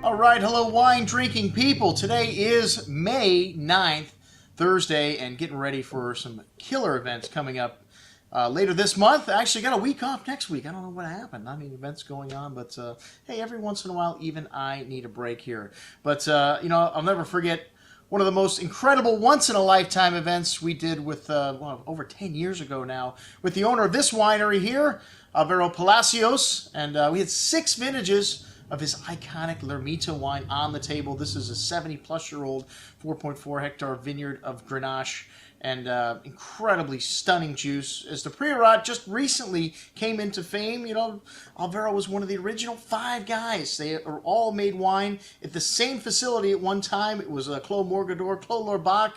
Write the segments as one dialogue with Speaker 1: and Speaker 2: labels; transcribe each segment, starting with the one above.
Speaker 1: All right, hello wine drinking people. Today is May 9th, Thursday, and getting ready for some killer events coming up later this month. I actually got a week off next week. I don't know what happened. Not many events going on, but hey, every once in a while, even I need a break here. But, you know, I'll never forget one of the most incredible once-in-a-lifetime events we did with, well, over 10 years ago now, with the owner of this winery here, Alvaro Palacios, and we had 6 vintages of his iconic Lermita wine on the table. This is a 70-plus-year-old 4.4 hectare vineyard of Grenache, and incredibly stunning juice. As the Priorat just recently came into fame, you know, Alvaro was one of the original 5 guys. They all made wine at the same facility at one time. It was Clos Morgador, Clos Lorbach,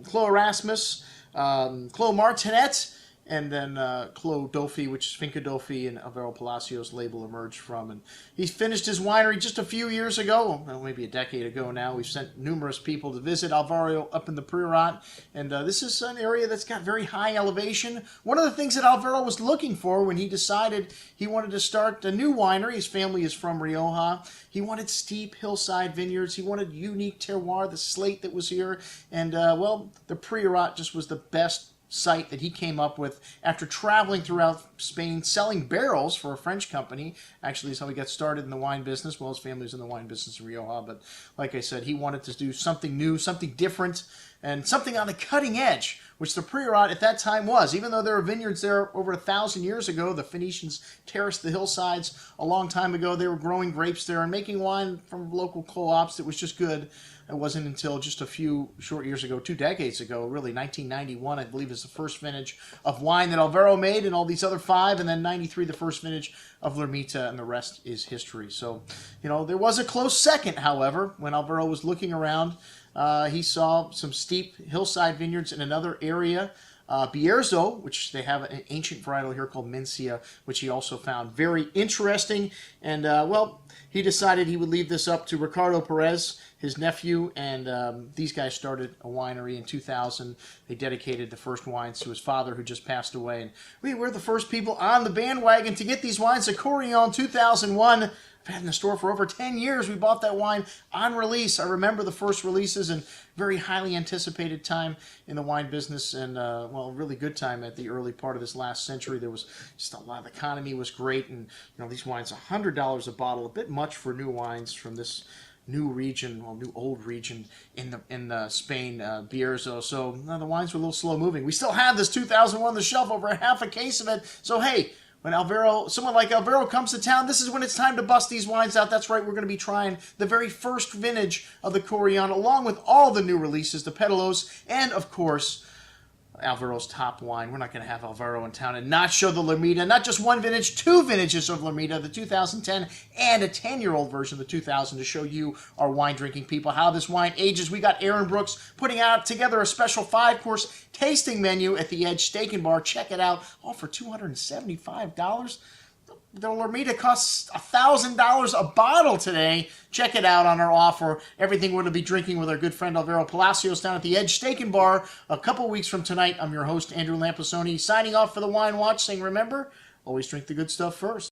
Speaker 1: Clos Erasmus, Clos Martinet, and then Clos Dauphy, which is Finca Dauphy, and Alvaro Palacios label emerged from. And he finished his winery just a few years ago, well, maybe a decade ago now. We've sent numerous people to visit Alvaro up in the Priorat, and this is an area that's got very high elevation. One of the things that Alvaro was looking for when he decided he wanted to start a new winery, his family is from Rioja, he wanted steep hillside vineyards, he wanted unique terroir, the slate that was here, and well, the Priorat just was the best site that he came up with after traveling throughout Spain, selling barrels for a French company. Actually, is how he got started in the wine business. Well, his family's in the wine business in Rioja, but like I said, he wanted to do something new, something different, and something on the cutting edge, which the Priorat at that time was. Even though there were vineyards there over 1,000 years ago, the Phoenicians terraced the hillsides a long time ago. They were growing grapes there and making wine from local co-ops that was just good. It wasn't until just a few short years ago, 2 decades ago, really, 1991, I believe, is the first vintage of wine that Alvaro made, and all these other 5, and then 93, the first vintage of Lermita, and the rest is history. So, you know, there was a close second, however, when Alvaro was looking around. He saw some steep hillside vineyards in another area, Bierzo, which they have an ancient varietal here called Mencia, which he also found very interesting. And, well, he decided he would leave this up to Ricardo Perez, his nephew, and these guys started a winery in 2000. They dedicated the first wines to his father, who just passed away. And we were the first people on the bandwagon to get these wines. The Corillon 2001. I've had in the store for over 10 years. We bought that wine on release. I remember the first releases, and very highly anticipated time in the wine business, and well, really good time at the early part of this last century. There was just a lot. The economy was great, and you know, these wines, $100 a bottle, a bit much for new wines from this new region, well, new old region in Spain, Bierzo. So the wines were a little slow moving. We still have this 2001 on the shelf, over half a case of it. So hey, when someone like Alvaro comes to town, this is when it's time to bust these wines out. That's right, we're going to be trying the very first vintage of the Corillon, along with all the new releases, the Pétalos, and of course, Alvaro's top wine. We're not going to have Alvaro in town and not show the Lermita, not just one vintage, 2 vintages of Lermita, the 2010 and a 10-year-old version of the 2000, to show you, our wine drinking people, how this wine ages. We got Aaron Brooks putting out together a special 5-course tasting menu at the Edge Steak and Bar. Check it out, all for $275. The Lermita costs $1,000 a bottle today. Check it out on our offer. Everything we're going to be drinking with our good friend Alvaro Palacios down at the Edge Steak and Bar a couple weeks from tonight. I'm your host, Andrew Lampasoni, signing off for the Wine Watch, saying remember, always drink the good stuff first.